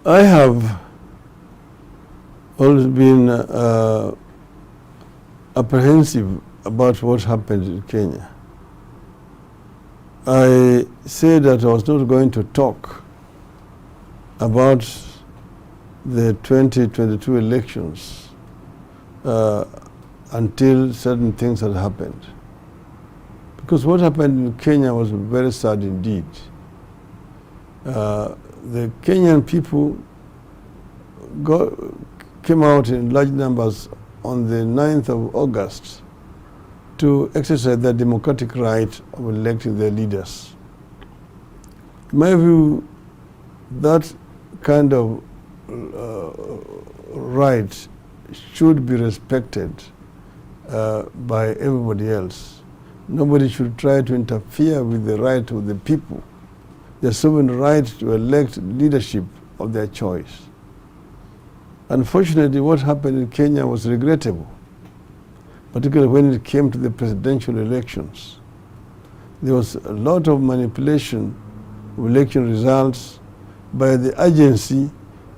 I have always been apprehensive about what happened in Kenya. I said that I was not going to talk about the 2022 elections until certain things had happened. Because what happened in Kenya was very sad indeed. The Kenyan people came out in large numbers on the 9th of August to exercise their democratic right of electing their leaders. In my view, that kind of right should be respected by everybody else. Nobody should try to interfere with the right of the people, their sovereign right to elect leadership of their choice. Unfortunately, what happened in Kenya was regrettable, particularly when it came to the presidential elections. There was a lot of manipulation of election results by the agency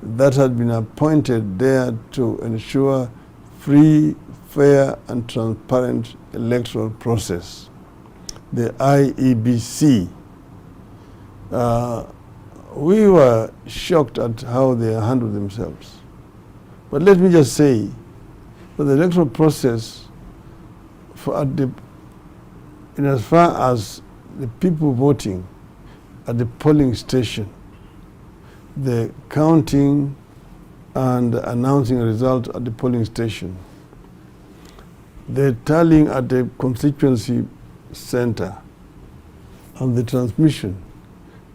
that had been appointed there to ensure free, fair, and transparent electoral process, the IEBC. We were shocked at how they handled themselves. But let me just say that the electoral process, in as far as the people voting at the polling station, the counting and announcing a result at the polling station, the tallying at the constituency center, and the transmission,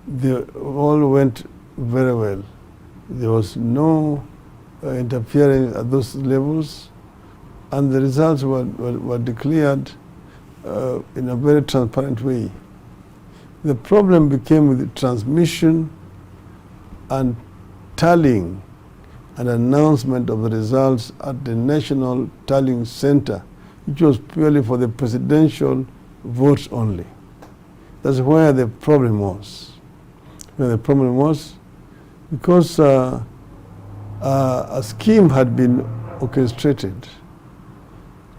they all went very well. There was no interference at those levels, and the results were declared in a very transparent way. The problem became with the transmission and tallying and announcement of the results at the National Tallying Center, which was purely for the presidential votes only. That's where the problem was. Where the problem was because a scheme had been orchestrated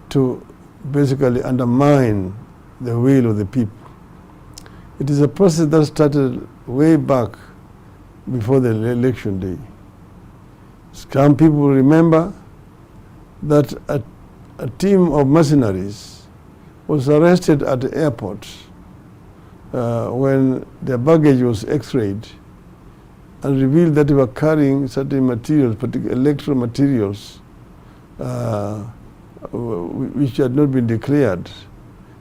to basically undermine the will of the people. It is a process that started way back before the election day. Some people remember that a team of mercenaries was arrested at the airport when their baggage was x-rayed and revealed that they were carrying certain materials, particularly electoral materials, which had not been declared.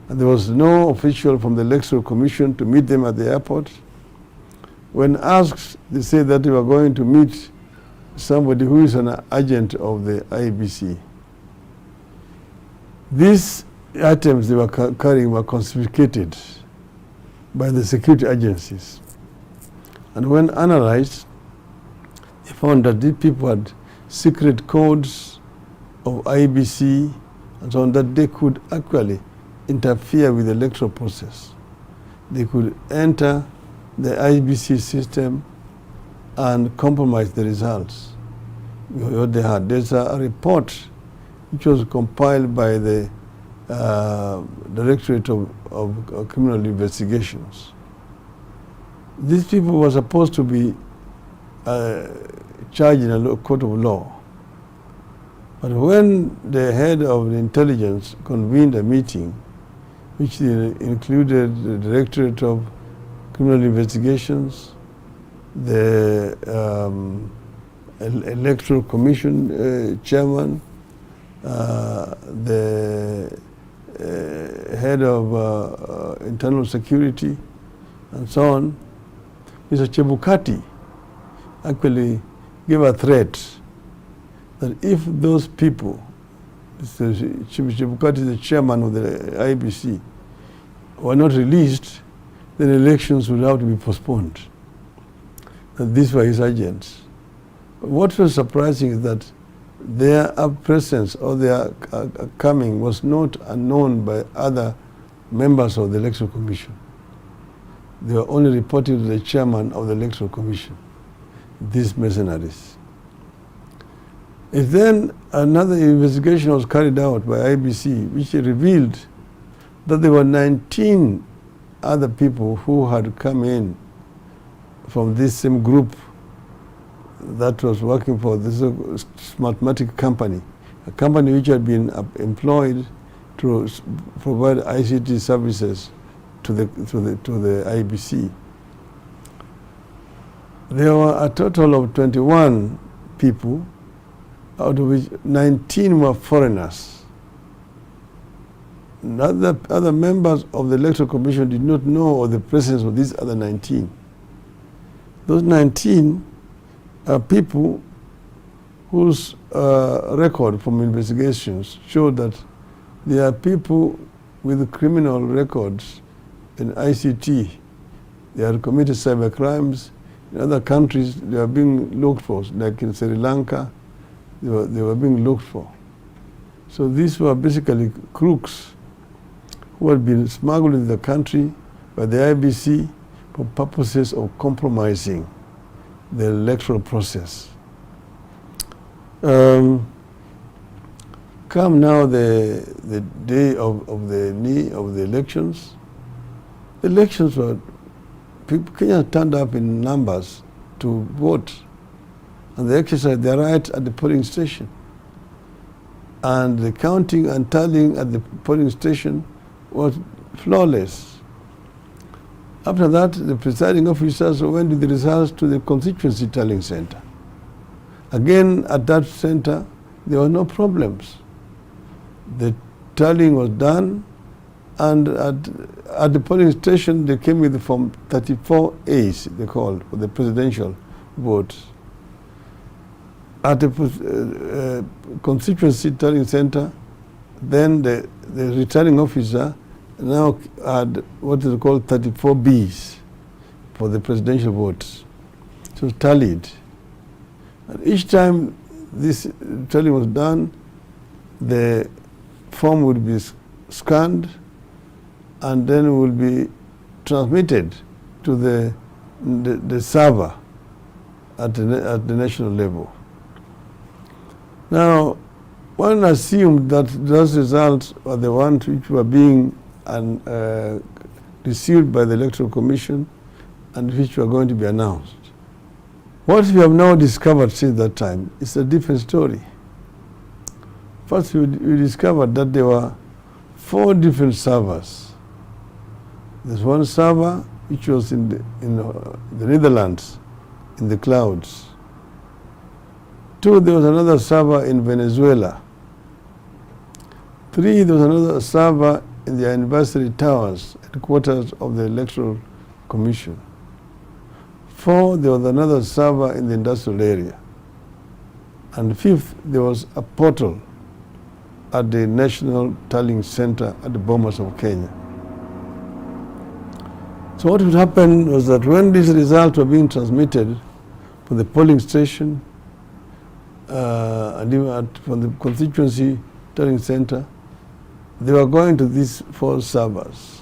And there was no official from the Electoral Commission to meet them at the airport. When asked, they said that they were going to meet somebody who is an agent of the IEBC. These items they were carrying were confiscated by the security agencies. And when analyzed, they found that these people had secret codes of IEBC and so on, that they could actually interfere with the electoral process. They could enter the IEBC system and compromise the results. What they had. There's a report which was compiled by the Directorate of Criminal Investigations. These people were supposed to be charged in a court of law. But when the head of the intelligence convened a meeting, which included the Directorate of Criminal Investigations, the Electoral Commission chairman, the head of internal security, and so on, Mr. Chebukati actually gave a threat that if those people, Chebukati, the chairman of the IEBC, were not released, then elections would have to be postponed. And these were his agents. What was surprising is that their presence or their coming was not unknown by other members of the Electoral Commission. They were only reporting to the chairman of the Electoral Commission. these mercenaries. Then another investigation was carried out by IBC, which revealed that there were 19 other people who had come in from this same group that was working for this Smartmatic company, a company which had been employed to provide ICT services to the IBC. There were a total of 21 people, out of which 19 were foreigners. Other members of the Electoral Commission did not know of the presence of these other 19. Those 19 are people whose record from investigations showed that they are people with criminal records in ICT. They had committed cyber crimes. In other countries, they are being looked for, like in Sri Lanka, they were being looked for. So these were basically crooks who had been smuggled into the country by the IBC for purposes of compromising the electoral process. Come now the day of the elections. The elections were, Kenyans turned up in numbers to vote, and they exercised their right at the polling station. And the counting and tallying at the polling station was flawless. After that, the presiding officers went with the results to the constituency tallying center. Again, at that center, there were no problems. The tallying was done, and at the polling station, they came with Form 34As, they called, for the presidential votes. At the constituency tallying center, then the returning officer now had what is called 34Bs for the presidential votes. So tallied. And each time this tallying was done, the form would be scanned and then will be transmitted to the server at the national level. Now, one assumed that those results were the ones which were being received by the Electoral Commission and which were going to be announced. What we have now discovered since that time is a different story. First, we discovered that there were 4 different servers. There's one server which was in the Netherlands, in the clouds. 2, there was another server in Venezuela. 3, there was another server in the anniversary towers, headquarters of the Electoral Commission. 4, there was another server in the industrial area. And 5th, there was a portal at the National Tallying Center at the Bomas of Kenya. So what would happen was that when these results were being transmitted from the polling station and even from the constituency tallying center, they were going to these 4 servers.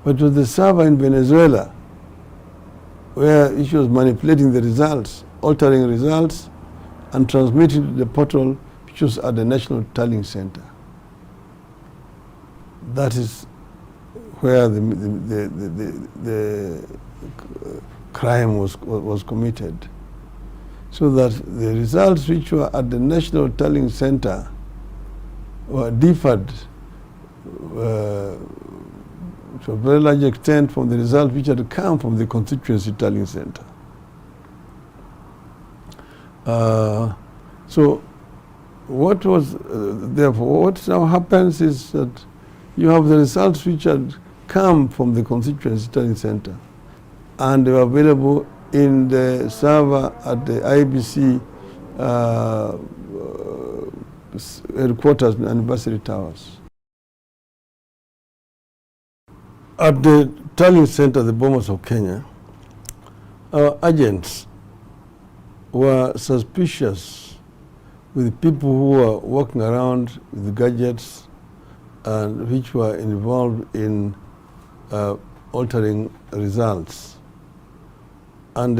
But with the server in Venezuela, where it was manipulating the results, altering results, and transmitting to the portal which was at the National Tallying Center. That is where the crime was committed. So that the results which were at the National Tallying Center were differed to a very large extent from the results which had come from the constituency tallying center. So what was, therefore, what now happens is that you have the results which had come from the constituency tallying center and they were available in the server at the IBC headquarters in Anniversary Towers. At the tallying center, the Bomas of Kenya, our agents were suspicious with people who were walking around with gadgets and which were involved in altering results. And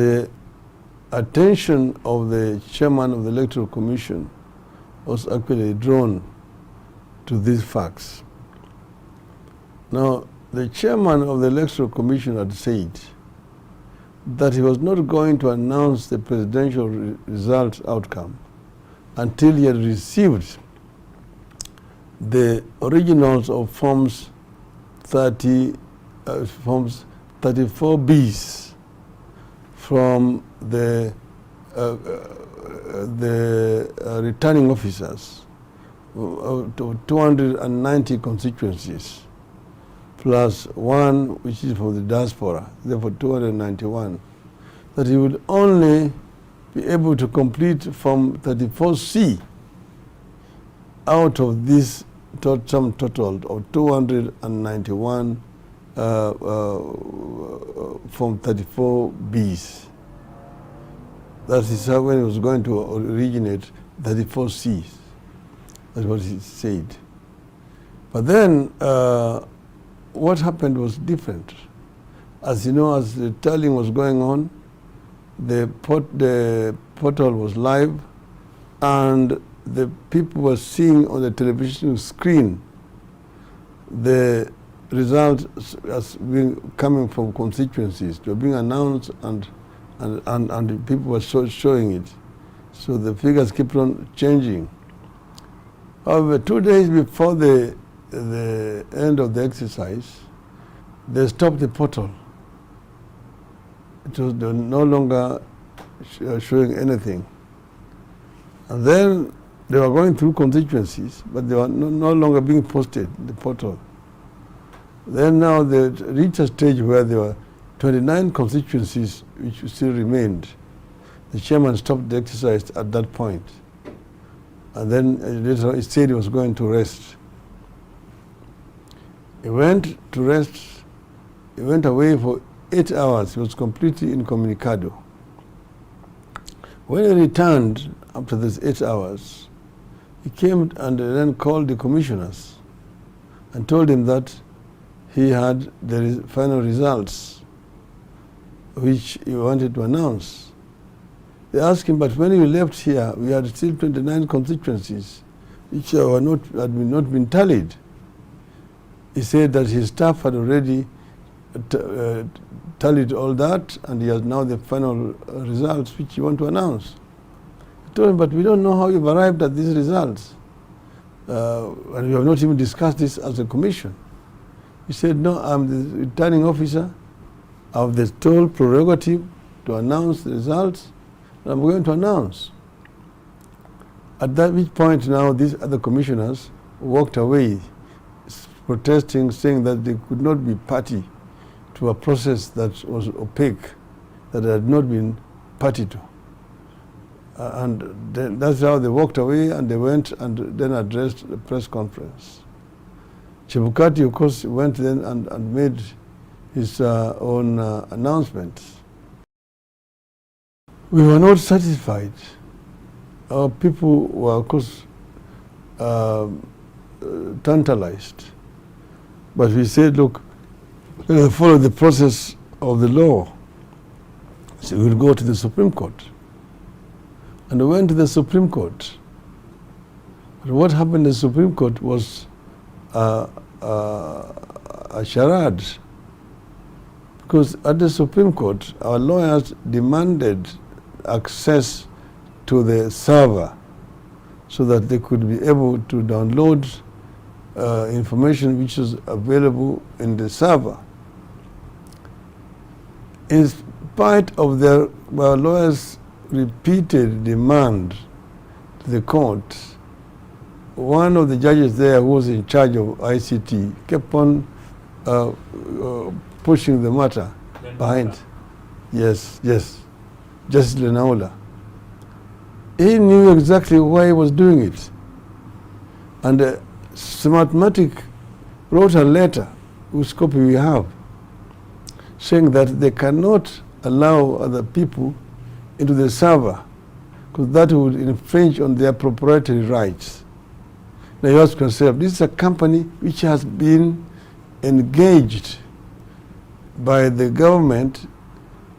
attention of the chairman of the Electoral Commission was actually drawn to these facts. Now, the chairman of the Electoral Commission had said that he was not going to announce the presidential result outcome until he had received the originals of forms 34Bs from the returning officers to 290 constituencies, plus one which is for the diaspora, therefore 291, that he would only be able to complete Form 34C out of this sum total of 291 Form 34Bs. That is how when he was going to originate 34Cs. That's what he said. But then what happened was different. As you know, as the tallying was going on, the portal was live, and the people were seeing on the television screen the results as being coming from constituencies. They were being announced, and the people were showing it. So the figures kept on changing. However, 2 days before the end of the exercise, they stopped the portal. It was no longer showing anything. And then they were going through constituencies, but they were no longer being posted in the portal. Then now they reached a stage where there were 29 constituencies which still remained. The chairman stopped the exercise at that point. And then later he said he was going to rest. He went to rest. He went away for 8 hours. He was completely incommunicado. When he returned after these 8 hours, he came and then called the commissioners and told them that he had the final results which he wanted to announce. They asked him, but when you left here, we had still 29 constituencies which had not been tallied. He said that his staff had already tallied all that, and he has now the final results which he want to announce. He told him, but we don't know how you've arrived at these results. And we have not even discussed this as a commission. He said, no, I'm the returning officer. I have the sole prerogative to announce the results, and I'm going to announce. At that which point now these other commissioners walked away, protesting, saying that they could not be party to a process that was opaque, that had not been party to. And then that's how they walked away, and they went and then addressed the press conference. Chebukati, of course, went then and made his own announcement. We were not satisfied. Our people were, of course, tantalized. But we said, look, follow the process of the law. So we'll go to the Supreme Court. And we went to the Supreme Court. But what happened in the Supreme Court was a charade. Because at the Supreme Court, our lawyers demanded access to the server so that they could be able to download information which is available in the server. In spite of their lawyers' repeated demand to the court, one of the judges there who was in charge of ICT kept on pushing the matter behind. Yes, Justice Lenaula. He knew exactly why he was doing it. And Smartmatic wrote a letter, whose copy we have, saying that they cannot allow other people into the server because that would infringe on their proprietary rights. Now you ask yourself, this is a company which has been engaged by the government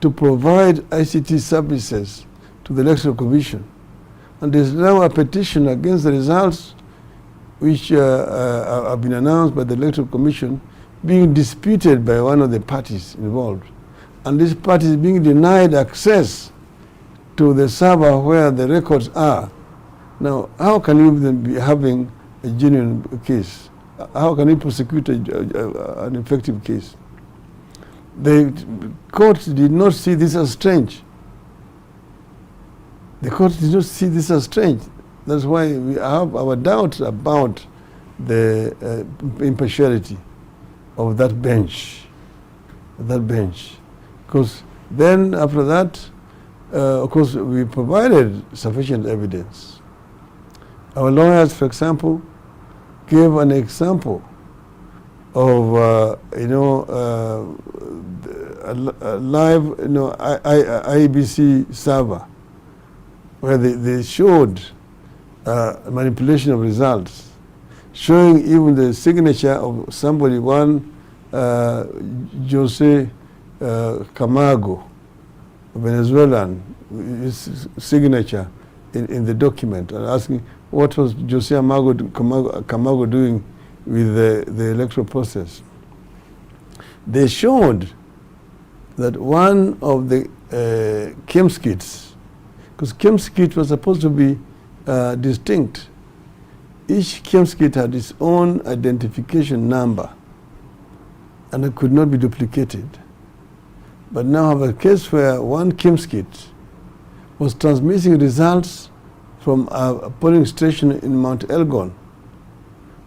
to provide ICT services to the Electoral Commission. And there's now a petition against the results which have been announced by the Electoral Commission being disputed by one of the parties involved. And this party is being denied access to the server where the records are. Now, how can you then be having a genuine case? How can you prosecute an effective case? The court did not see this as strange. The court did not see this as strange. That's why we have our doubts about the impartiality of that bench. Because then after that, of course, we provided sufficient evidence. Our lawyers, for example, gave an example of a live IBC server where they showed manipulation of results, showing even the signature of somebody, one Jose Camargo, a Venezuelan, his signature in the document, and asking what was Jose Camargo doing with the electoral process. They showed that one of the KIMS kits, because KIMS kit was supposed to be distinct. Each KIMS kit had its own identification number and it could not be duplicated. But now I have a case where one KIMS kit was transmitting results from a polling station in Mount Elgon.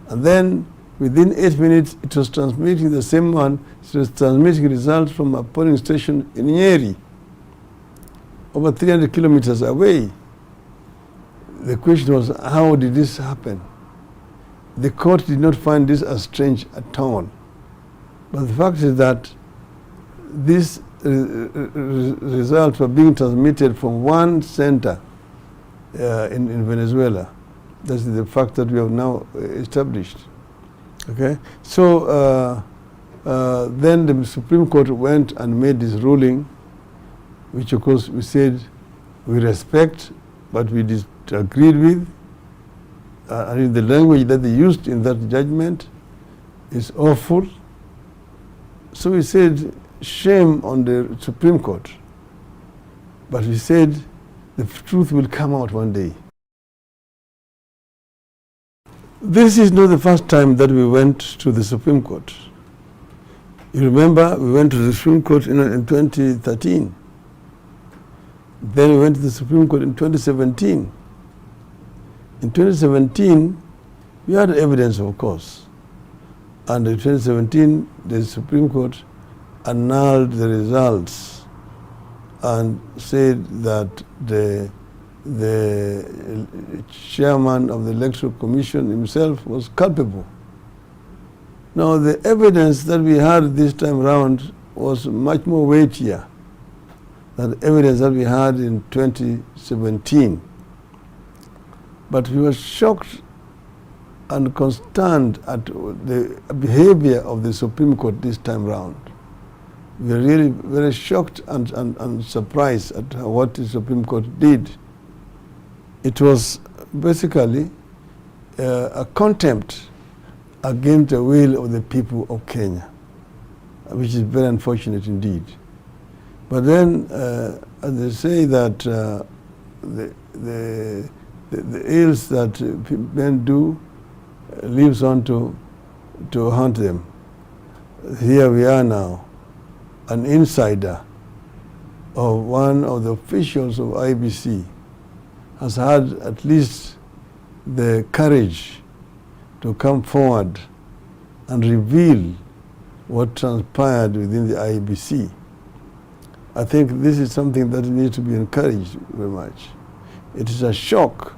And then within 8 minutes, it was transmitting the same one, it was transmitting results from a polling station in Nyeri, over 300 kilometers away. The question was, how did this happen? The court did not find this as strange at all. But the fact is that these results were being transmitted from one center in Venezuela. That's the fact that we have now established. Okay? So then the Supreme Court went and made this ruling, which of course we said we respect, but we disagreed with. And the language that they used in that judgment is awful. So we said, shame on the Supreme Court. But we said, the truth will come out one day. This is not the first time that we went to the Supreme Court. You remember, we went to the Supreme Court in 2013. Then we went to the Supreme Court in 2017. In 2017, we had evidence, of course. And in 2017, the Supreme Court annulled the results and said that the chairman of the Electoral Commission himself was culpable. Now, the evidence that we had this time around was much more weightier than the evidence that we had in 2017. But we were shocked and consterned at the behavior of the Supreme Court this time round. We were really very shocked and surprised at what the Supreme Court did. It was basically a contempt against the will of the people of Kenya, which is very unfortunate indeed. But then, as they say that the ills that men do lives on to haunt them. Here we are now, an insider of one of the officials of IBC has had at least the courage to come forward and reveal what transpired within the IBC. I think this is something that needs to be encouraged very much. It is a shock.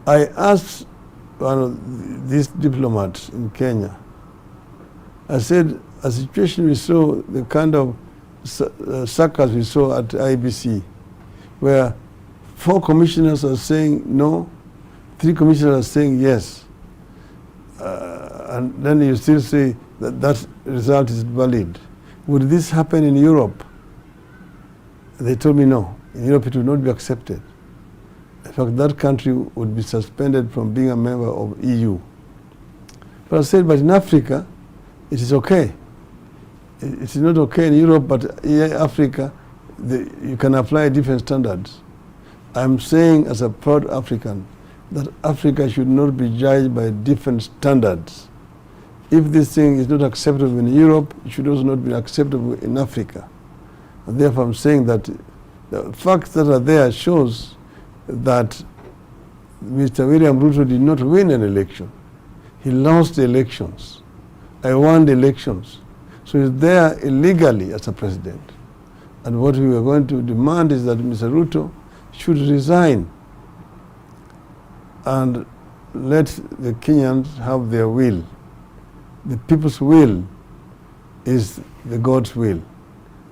I asked one of these diplomats in Kenya, I said, a situation we saw, the kind of circus we saw at IBC, where 4 commissioners are saying no, 3 commissioners are saying yes, and then you still say that that result is valid. Would this happen in Europe? They told me no, in Europe it would not be accepted. In fact, that country would be suspended from being a member of EU. But I said, but in Africa, it is okay. It is not okay in Europe, but in Africa, you can apply different standards. I'm saying as a proud African that Africa should not be judged by different standards. If this thing is not acceptable in Europe, it should also not be acceptable in Africa. And therefore I'm saying that the facts that are there shows that Mr. William Ruto did not win an election. He lost the elections. I won the elections. So he's there illegally as a president. And what we are going to demand is that Mr. Ruto should resign and let the Kenyans have their will. The people's will is the God's will.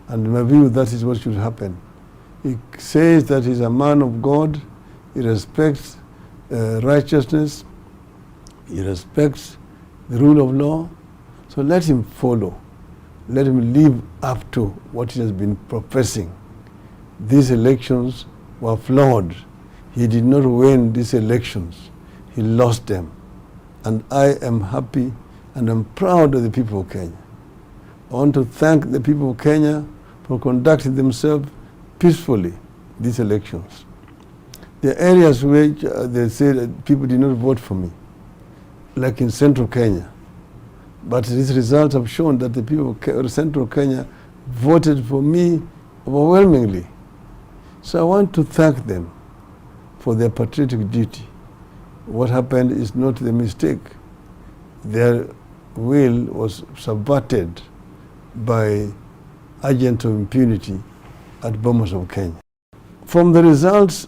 And in my view, that is what should happen. He says that he's a man of God. He respects righteousness. He respects the rule of law. So let him follow. Let him live up to what he has been professing. These elections were flawed. He did not win these elections. He lost them. And I am happy and I'm proud of the people of Kenya. I want to thank the people of Kenya for conducting themselves peacefully these elections. There are areas where they say that people did not vote for me, like in central Kenya. But these results have shown that the people of central Kenya voted for me overwhelmingly. So I want to thank them for their patriotic duty. What happened is not the mistake. Their will was subverted by agents of impunity at Bomas of Kenya. From the results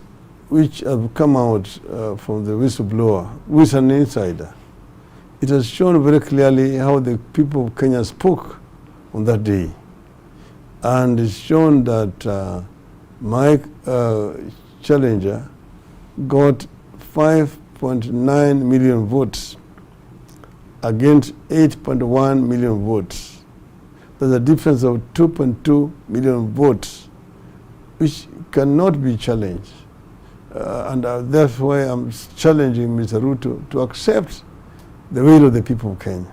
which have come out from the whistleblower, who is an insider, it has shown very clearly how the people of Kenya spoke on that day. And it's shown that my challenger got 5.9 million votes against 8.1 million votes. There's a difference of 2.2 million votes, which cannot be challenged. And that's why I'm challenging Mr. Ruto to accept the will of the people of Kenya.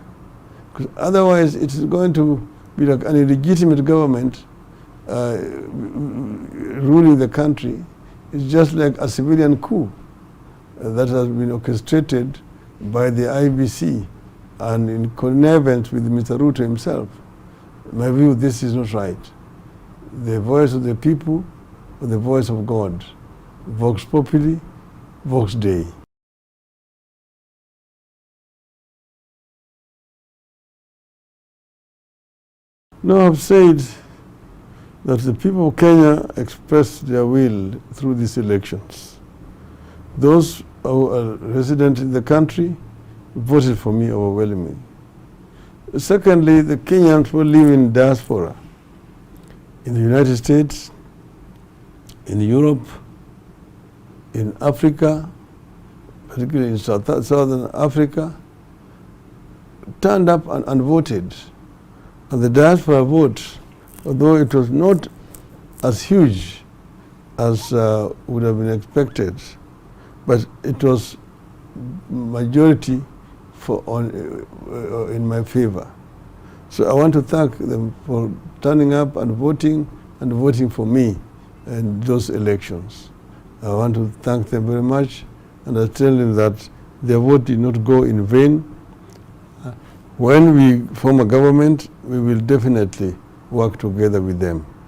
Because otherwise it is going to be like an illegitimate government ruling the country. It's just like a civilian coup that has been orchestrated by the IBC and in connivance with Mr. Ruto himself. In my view, this is not right. The voice of the people or the voice of God. Vox populi, vox Dei. Now I've said that the people of Kenya expressed their will through these elections. Those who are resident in the country voted for me overwhelmingly. Secondly, the Kenyans who live in diaspora, in the United States, in Europe, in Africa, particularly in Southern Africa, turned up and voted. And the diaspora vote, although it was not as huge as would have been expected, but it was majority in my favor. So I want to thank them for turning up and voting for me in those elections. I want to thank them very much, and I tell them that their vote did not go in vain. When we form a government, we will definitely work together with them.